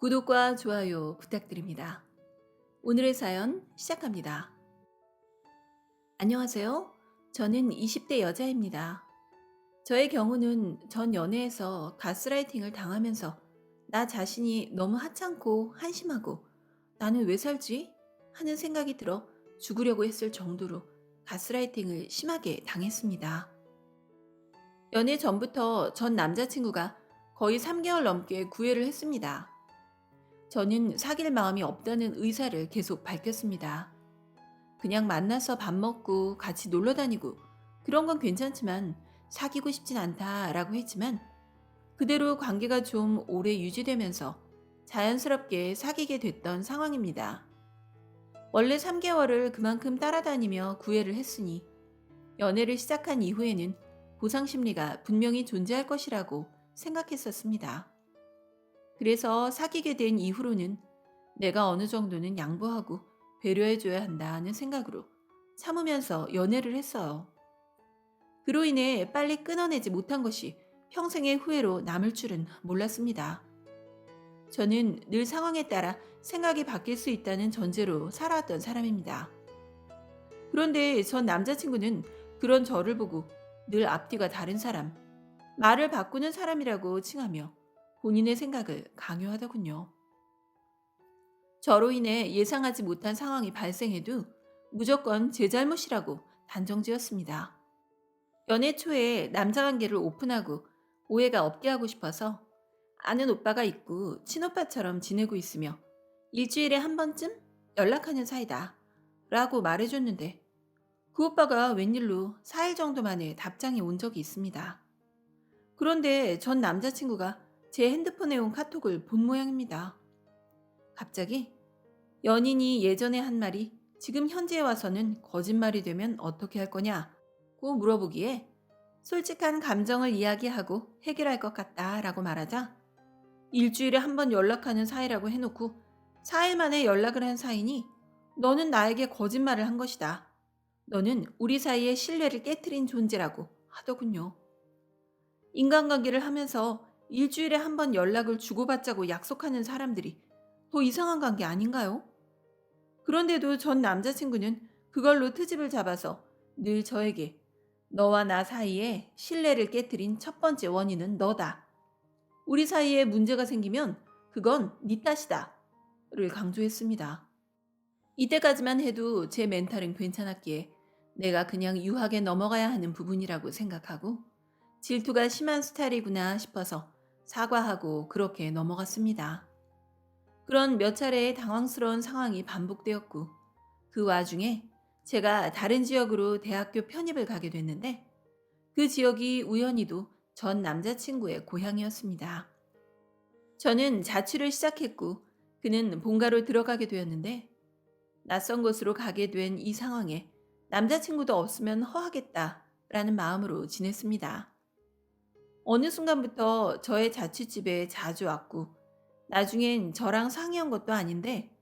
구독과 좋아요 부탁드립니다. 오늘의 사연 시작합니다. 안녕하세요. 저는 20대 여자입니다. 저의 경우는 전 연애에서 가스라이팅을 당하면서 나 자신이 너무 하찮고 한심하고 나는 왜 살지? 하는 생각이 들어 죽으려고 했을 정도로 가스라이팅을 심하게 당했습니다. 연애 전부터 전 남자친구가 거의 3개월 넘게 구애를 했습니다. 저는 사귈 마음이 없다는 의사를 계속 밝혔습니다. 그냥 만나서 밥 먹고 같이 놀러 다니고 그런 건 괜찮지만 사귀고 싶진 않다라고 했지만 그대로 관계가 좀 오래 유지되면서 자연스럽게 사귀게 됐던 상황입니다. 원래 3개월을 그만큼 따라다니며 구애를 했으니 연애를 시작한 이후에는 보상 심리가 분명히 존재할 것이라고 생각했었습니다. 그래서 사귀게 된 이후로는 내가 어느 정도는 양보하고 배려해줘야 한다는 생각으로 참으면서 연애를 했어요. 그로 인해 빨리 끊어내지 못한 것이 평생의 후회로 남을 줄은 몰랐습니다. 저는 늘 상황에 따라 생각이 바뀔 수 있다는 전제로 살아왔던 사람입니다. 그런데 전 남자친구는 그런 저를 보고 늘 앞뒤가 다른 사람, 말을 바꾸는 사람이라고 칭하며 본인의 생각을 강요하더군요. 저로 인해 예상하지 못한 상황이 발생해도 무조건 제 잘못이라고 단정지었습니다. 연애 초에 남자 관계를 오픈하고 오해가 없게 하고 싶어서 아는 오빠가 있고 친오빠처럼 지내고 있으며 일주일에 한 번쯤 연락하는 사이다 라고 말해줬는데 그 오빠가 웬일로 4일 정도 만에 답장이 온 적이 있습니다. 그런데 전 남자친구가 제 핸드폰에 온 카톡을 본 모양입니다. 갑자기 연인이 예전에 한 말이 지금 현재에 와서는 거짓말이 되면 어떻게 할 거냐고 물어보기에 솔직한 감정을 이야기하고 해결할 것 같다라고 말하자 일주일에 한 번 연락하는 사이라고 해놓고 4일 만에 연락을 한 사이니 너는 나에게 거짓말을 한 것이다. 너는 우리 사이의 신뢰를 깨트린 존재라고 하더군요. 인간관계를 하면서 일주일에 한 번 연락을 주고받자고 약속하는 사람들이 더 이상한 관계 아닌가요? 그런데도 전 남자친구는 그걸로 트집을 잡아서 늘 저에게 너와 나 사이에 신뢰를 깨트린 첫 번째 원인은 너다. 우리 사이에 문제가 생기면 그건 네 탓이다. 를 강조했습니다. 이때까지만 해도 제 멘탈은 괜찮았기에 내가 그냥 유하게 넘어가야 하는 부분이라고 생각하고 질투가 심한 스타일이구나 싶어서 사과하고 그렇게 넘어갔습니다. 그런 몇 차례의 당황스러운 상황이 반복되었고 그 와중에 제가 다른 지역으로 대학교 편입을 가게 됐는데 그 지역이 우연히도 전 남자친구의 고향이었습니다. 저는 자취를 시작했고 그는 본가로 들어가게 되었는데 낯선 곳으로 가게 된 이 상황에 남자친구도 없으면 허하겠다라는 마음으로 지냈습니다. 어느 순간부터 저의 자취집에 자주 왔고 나중엔 저랑 상의한 것도 아닌데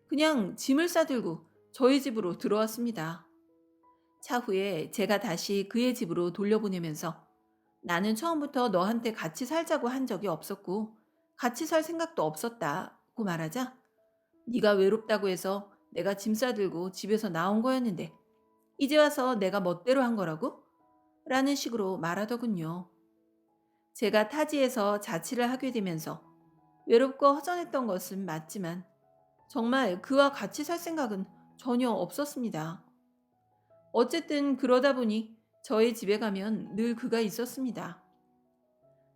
그냥 짐을 싸들고 저희 집으로 들어왔습니다. 차후에 제가 다시 그의 집으로 돌려보내면서 나는 처음부터 너한테 같이 살자고 한 적이 없었고 같이 살 생각도 없었다고 말하자 네가 외롭다고 해서 내가 짐 싸들고 집에서 나온 거였는데 이제 와서 내가 멋대로 한 거라고? 라는 식으로 말하더군요. 제가 타지에서 자취를 하게 되면서 외롭고 허전했던 것은 맞지만 정말 그와 같이 살 생각은 전혀 없었습니다. 어쨌든 그러다 보니 저희 집에 가면 늘 그가 있었습니다.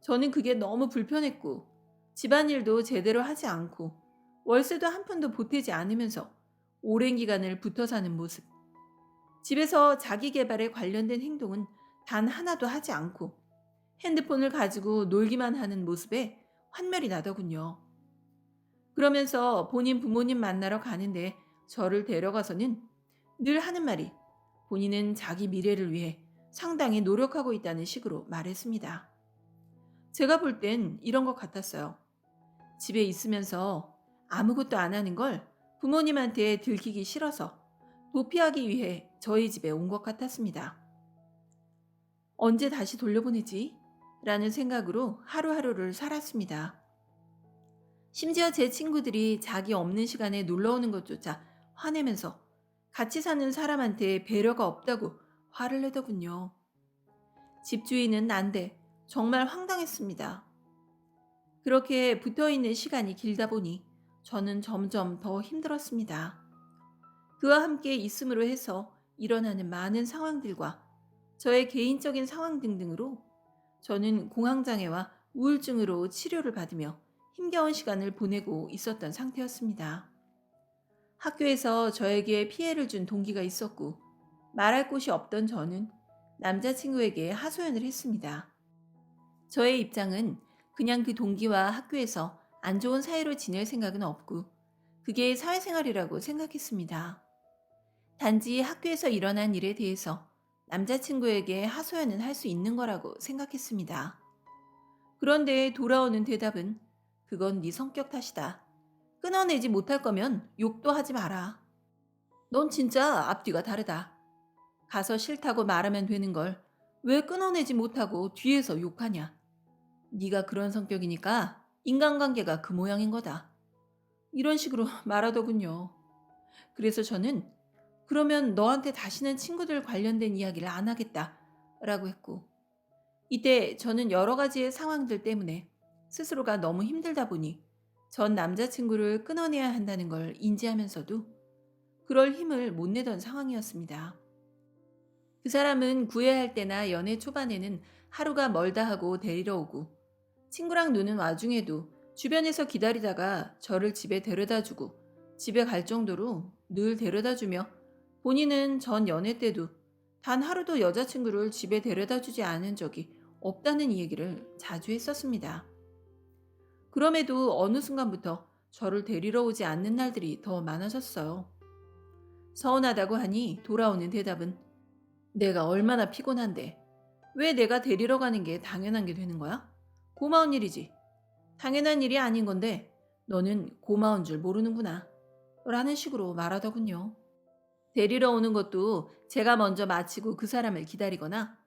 저는 그게 너무 불편했고 집안일도 제대로 하지 않고 월세도 한 푼도 보태지 않으면서 오랜 기간을 붙어 사는 모습. 집에서 자기 개발에 관련된 행동은 단 하나도 하지 않고 핸드폰을 가지고 놀기만 하는 모습에 환멸이 나더군요. 그러면서 본인 부모님 만나러 가는데 저를 데려가서는 늘 하는 말이 본인은 자기 미래를 위해 상당히 노력하고 있다는 식으로 말했습니다. 제가 볼 땐 이런 것 같았어요. 집에 있으면서 아무것도 안 하는 걸 부모님한테 들키기 싫어서 도피하기 위해 저희 집에 온 것 같았습니다. 언제 다시 돌려보내지? 라는 생각으로 하루하루를 살았습니다. 심지어 제 친구들이 자기 없는 시간에 놀러 오는 것조차 화내면서 같이 사는 사람한테 배려가 없다고 화를 내더군요. 집주인은 난데 정말 황당했습니다. 그렇게 붙어 있는 시간이 길다 보니 저는 점점 더 힘들었습니다. 그와 함께 있음으로 해서 일어나는 많은 상황들과 저의 개인적인 상황 등등으로 저는 공황장애와 우울증으로 치료를 받으며 힘겨운 시간을 보내고 있었던 상태였습니다. 학교에서 저에게 피해를 준 동기가 있었고 말할 곳이 없던 저는 남자친구에게 하소연을 했습니다. 저의 입장은 그냥 그 동기와 학교에서 안 좋은 사이로 지낼 생각은 없고 그게 사회생활이라고 생각했습니다. 단지 학교에서 일어난 일에 대해서 남자친구에게 하소연은 할 수 있는 거라고 생각했습니다. 그런데 돌아오는 대답은 그건 네 성격 탓이다. 끊어내지 못할 거면 욕도 하지 마라. 넌 진짜 앞뒤가 다르다. 가서 싫다고 말하면 되는 걸 왜 끊어내지 못하고 뒤에서 욕하냐. 네가 그런 성격이니까 인간관계가 그 모양인 거다. 이런 식으로 말하더군요. 그래서 저는 그러면 너한테 다시는 친구들 관련된 이야기를 안 하겠다 라고 했고 이때 저는 여러 가지의 상황들 때문에 스스로가 너무 힘들다 보니 전 남자친구를 끊어내야 한다는 걸 인지하면서도 그럴 힘을 못 내던 상황이었습니다. 그 사람은 구애할 때나 연애 초반에는 하루가 멀다 하고 데리러 오고 친구랑 노는 와중에도 주변에서 기다리다가 저를 집에 데려다 주고 집에 갈 정도로 늘 데려다 주며 본인은 전 연애 때도 단 하루도 여자친구를 집에 데려다 주지 않은 적이 없다는 얘기를 자주 했었습니다. 그럼에도 어느 순간부터 저를 데리러 오지 않는 날들이 더 많아졌어요. 서운하다고 하니 돌아오는 대답은 내가 얼마나 피곤한데 왜 내가 데리러 가는 게 당연한 게 되는 거야? 고마운 일이지. 당연한 일이 아닌 건데 너는 고마운 줄 모르는구나. 라는 식으로 말하더군요. 데리러 오는 것도 제가 먼저 마치고 그 사람을 기다리거나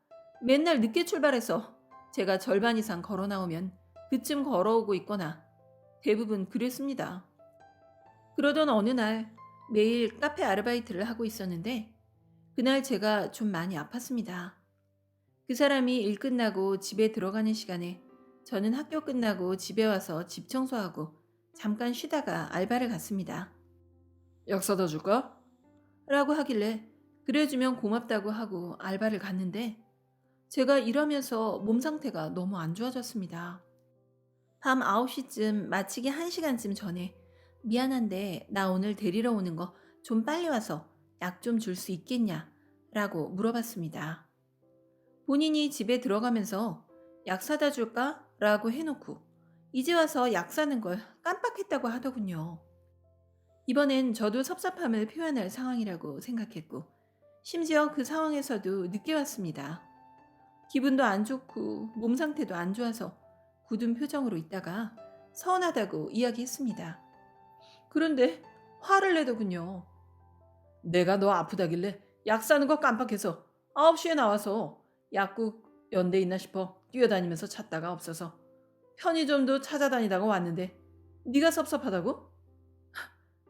맨날 늦게 출발해서 제가 절반 이상 걸어 나오면 그쯤 걸어오고 있거나 대부분 그랬습니다. 그러던 어느 날 매일 카페 아르바이트를 하고 있었는데 그날 제가 좀 많이 아팠습니다. 그 사람이 일 끝나고 집에 들어가는 시간에 저는 학교 끝나고 집에 와서 집 청소하고 잠깐 쉬다가 알바를 갔습니다. 약 사다 줄까? 라고 하길래 그래주면 고맙다고 하고 알바를 갔는데 제가 일하면서 몸 상태가 너무 안 좋아졌습니다. 밤 9시쯤 마치기 1시간쯤 전에 미안한데 나 오늘 데리러 오는 거 좀 빨리 와서 약 좀 줄 수 있겠냐? 라고 물어봤습니다. 본인이 집에 들어가면서 약 사다 줄까? 라고 해놓고 이제 와서 약 사는 걸 깜빡했다고 하더군요. 이번엔 저도 섭섭함을 표현할 상황이라고 생각했고 심지어 그 상황에서도 늦게 왔습니다. 기분도 안 좋고 몸 상태도 안 좋아서 굳은 표정으로 있다가 서운하다고 이야기했습니다. 그런데 화를 내더군요. 내가 너 아프다길래 약 사는 거 깜빡해서 9시에 나와서 약국 연대 있나 싶어 뛰어다니면서 찾다가 없어서 편의점도 찾아다니다가 왔는데 네가 섭섭하다고?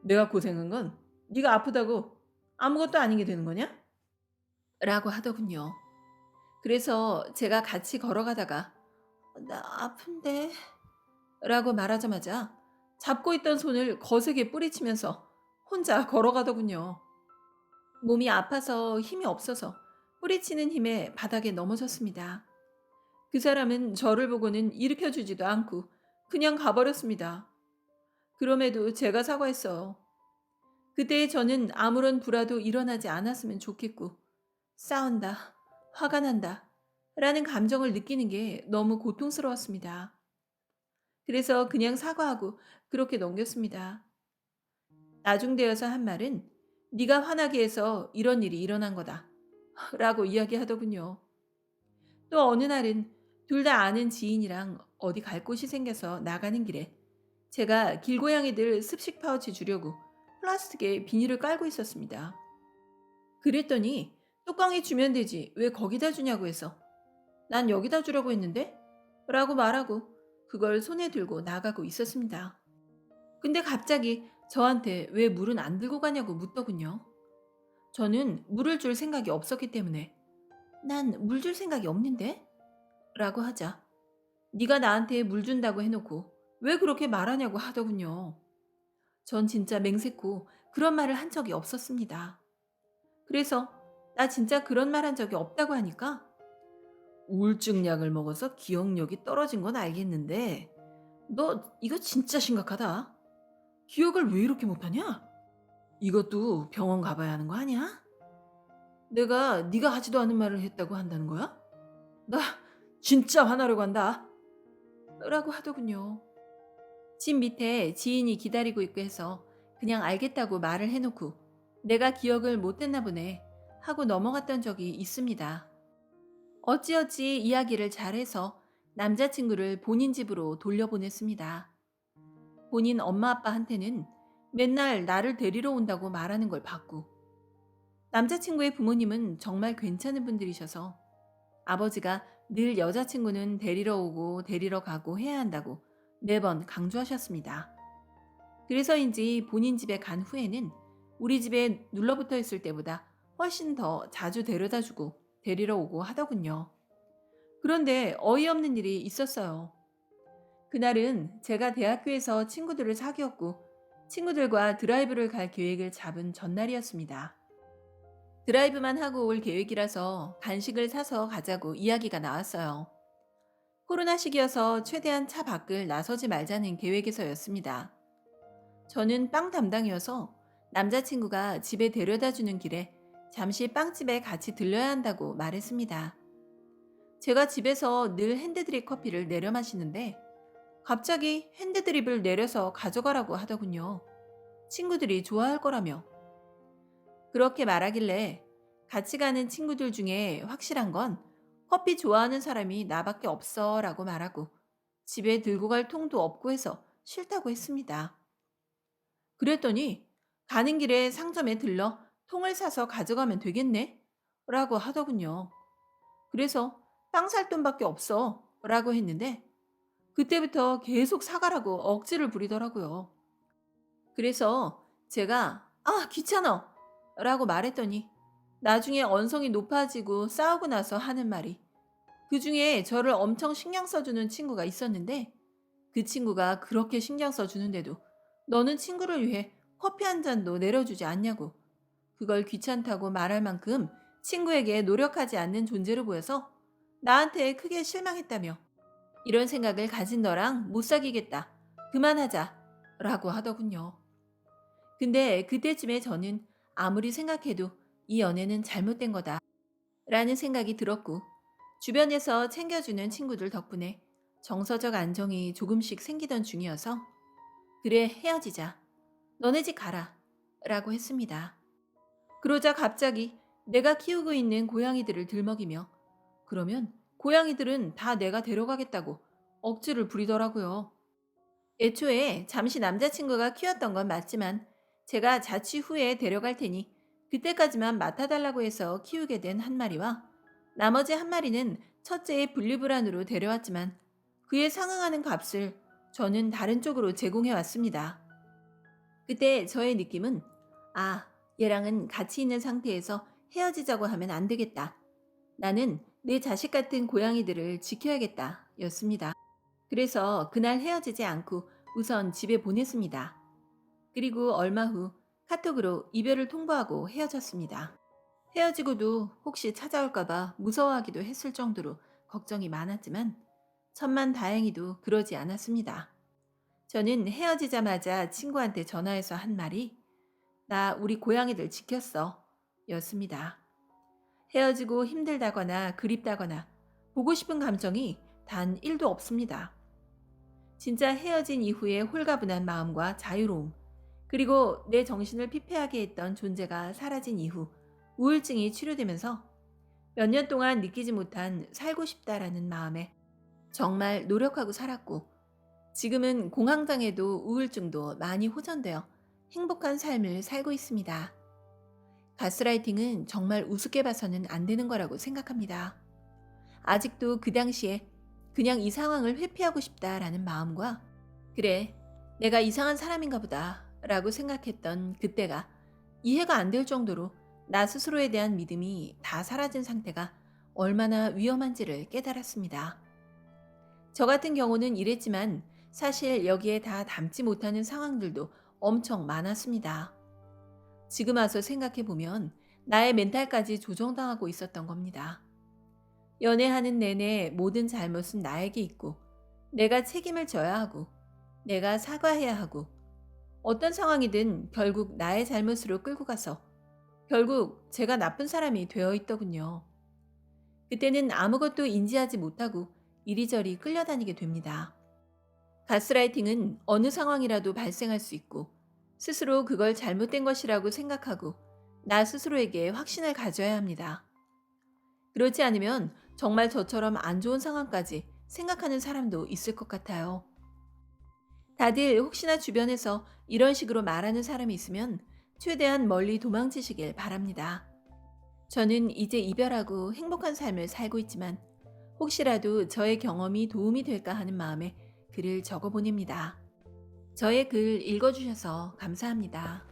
내가 고생한 건 네가 아프다고 아무것도 아닌 게 되는 거냐? 라고 하더군요. 그래서 제가 같이 걸어가다가 나 아픈데 라고 말하자마자 잡고 있던 손을 거세게 뿌리치면서 혼자 걸어가더군요. 몸이 아파서 힘이 없어서 뿌리치는 힘에 바닥에 넘어졌습니다. 그 사람은 저를 보고는 일으켜주지도 않고 그냥 가버렸습니다. 그럼에도 제가 사과했어요. 그때 저는 아무런 불화도 일어나지 않았으면 좋겠고 싸운다, 화가 난다 라는 감정을 느끼는 게 너무 고통스러웠습니다. 그래서 그냥 사과하고 그렇게 넘겼습니다. 나중 되어서 한 말은 네가 화나게 해서 이런 일이 일어난 거다 라고 이야기하더군요. 또 어느 날은 둘 다 아는 지인이랑 어디 갈 곳이 생겨서 나가는 길에 제가 길고양이들 습식 파우치 주려고 플라스틱에 비닐을 깔고 있었습니다. 그랬더니 뚜껑에 주면 되지 왜 거기다 주냐고 해서 난 여기다 주려고 했는데? 라고 말하고 그걸 손에 들고 나가고 있었습니다. 근데 갑자기 저한테 왜 물은 안 들고 가냐고 묻더군요. 저는 물을 줄 생각이 없었기 때문에 난 물 줄 생각이 없는데? 라고 하자 네가 나한테 물 준다고 해놓고 왜 그렇게 말하냐고 하더군요. 전 진짜 맹세코 그런 말을 한 적이 없었습니다. 그래서 나 진짜 그런 말 한 적이 없다고 하니까 우울증 약을 먹어서 기억력이 떨어진 건 알겠는데 너 이거 진짜 심각하다. 기억을 왜 이렇게 못하냐? 이것도 병원 가봐야 하는 거 아니야? 내가 네가 하지도 않은 말을 했다고 한다는 거야? 나 진짜 화나려고 한다. 라고 하더군요. 집 밑에 지인이 기다리고 있고 해서 그냥 알겠다고 말을 해놓고 내가 기억을 못했나 보네 하고 넘어갔던 적이 있습니다. 어찌어찌 이야기를 잘해서 남자친구를 본인 집으로 돌려보냈습니다. 본인 엄마 아빠한테는 맨날 나를 데리러 온다고 말하는 걸 봤고 남자친구의 부모님은 정말 괜찮은 분들이셔서 아버지가 늘 여자친구는 데리러 오고 데리러 가고 해야 한다고 매번 강조하셨습니다. 그래서인지 본인 집에 간 후에는 우리 집에 눌러붙어 있을 때보다 훨씬 더 자주 데려다주고 데리러 오고 하더군요. 그런데 어이없는 일이 있었어요. 그날은 제가 대학교에서 친구들을 사귀었고 친구들과 드라이브를 갈 계획을 잡은 전날이었습니다. 드라이브만 하고 올 계획이라서 간식을 사서 가자고 이야기가 나왔어요. 코로나 시기여서 최대한 차 밖을 나서지 말자는 계획에서였습니다. 저는 빵 담당이어서 남자친구가 집에 데려다 주는 길에 잠시 빵집에 같이 들려야 한다고 말했습니다. 제가 집에서 늘 핸드드립 커피를 내려 마시는데 갑자기 핸드드립을 내려서 가져가라고 하더군요. 친구들이 좋아할 거라며. 그렇게 말하길래 같이 가는 친구들 중에 확실한 건 커피 좋아하는 사람이 나밖에 없어 라고 말하고 집에 들고 갈 통도 없고 해서 싫다고 했습니다. 그랬더니 가는 길에 상점에 들러 통을 사서 가져가면 되겠네? 라고 하더군요. 그래서 빵 살 돈밖에 없어 라고 했는데 그때부터 계속 사가라고 억지를 부리더라고요. 그래서 제가 귀찮아 라고 말했더니 나중에 언성이 높아지고 싸우고 나서 하는 말이 그 중에 저를 엄청 신경 써주는 친구가 있었는데 그 친구가 그렇게 신경 써주는데도 너는 친구를 위해 커피 한 잔도 내려주지 않냐고 그걸 귀찮다고 말할 만큼 친구에게 노력하지 않는 존재로 보여서 나한테 크게 실망했다며 이런 생각을 가진 너랑 못 사귀겠다. 그만하자. 라고 하더군요. 근데 그때쯤에 저는 아무리 생각해도 이 연애는 잘못된 거다. 라는 생각이 들었고 주변에서 챙겨주는 친구들 덕분에 정서적 안정이 조금씩 생기던 중이어서 그래 헤어지자. 너네 집 가라. 라고 했습니다. 그러자 갑자기 내가 키우고 있는 고양이들을 들먹이며 그러면 고양이들은 다 내가 데려가겠다고 억지를 부리더라고요. 애초에 잠시 남자친구가 키웠던 건 맞지만 제가 자취 후에 데려갈 테니 그때까지만 맡아달라고 해서 키우게 된 한 마리와 나머지 한 마리는 첫째의 분리불안으로 데려왔지만 그에 상응하는 값을 저는 다른 쪽으로 제공해 왔습니다. 그때 저의 느낌은 얘랑은 같이 있는 상태에서 헤어지자고 하면 안 되겠다. 나는 내 자식 같은 고양이들을 지켜야겠다 였습니다. 그래서 그날 헤어지지 않고 우선 집에 보냈습니다. 그리고 얼마 후 카톡으로 이별을 통보하고 헤어졌습니다. 헤어지고도 혹시 찾아올까봐 무서워하기도 했을 정도로 걱정이 많았지만 천만 다행히도 그러지 않았습니다. 저는 헤어지자마자 친구한테 전화해서 한 말이 나 우리 고양이들 지켰어 였습니다. 헤어지고 힘들다거나 그립다거나 보고 싶은 감정이 단 1도 없습니다. 진짜 헤어진 이후의 홀가분한 마음과 자유로움, 그리고 내 정신을 피폐하게 했던 존재가 사라진 이후 우울증이 치료되면서 몇 년 동안 느끼지 못한 살고 싶다라는 마음에 정말 노력하고 살았고 지금은 공황장애도 우울증도 많이 호전되어 행복한 삶을 살고 있습니다. 가스라이팅은 정말 우습게 봐서는 안 되는 거라고 생각합니다. 아직도 그 당시에 그냥 이 상황을 회피하고 싶다라는 마음과 그래, 내가 이상한 사람인가 보다 라고 생각했던 그때가 이해가 안 될 정도로 나 스스로에 대한 믿음이 다 사라진 상태가 얼마나 위험한지를 깨달았습니다. 저 같은 경우는 이랬지만 사실 여기에 다 담지 못하는 상황들도 엄청 많았습니다. 지금 와서 생각해보면 나의 멘탈까지 조정당하고 있었던 겁니다. 연애하는 내내 모든 잘못은 나에게 있고 내가 책임을 져야 하고 내가 사과해야 하고 어떤 상황이든 결국 나의 잘못으로 끌고 가서 결국 제가 나쁜 사람이 되어 있더군요. 그때는 아무것도 인지하지 못하고 이리저리 끌려다니게 됩니다. 가스라이팅은 어느 상황이라도 발생할 수 있고 스스로 그걸 잘못된 것이라고 생각하고 나 스스로에게 확신을 가져야 합니다. 그렇지 않으면 정말 저처럼 안 좋은 상황까지 생각하는 사람도 있을 것 같아요. 다들 혹시나 주변에서 이런 식으로 말하는 사람이 있으면 최대한 멀리 도망치시길 바랍니다. 저는 이제 이별하고 행복한 삶을 살고 있지만 혹시라도 저의 경험이 도움이 될까 하는 마음에 글을 적어 보냅니다. 저의 글 읽어주셔서 감사합니다.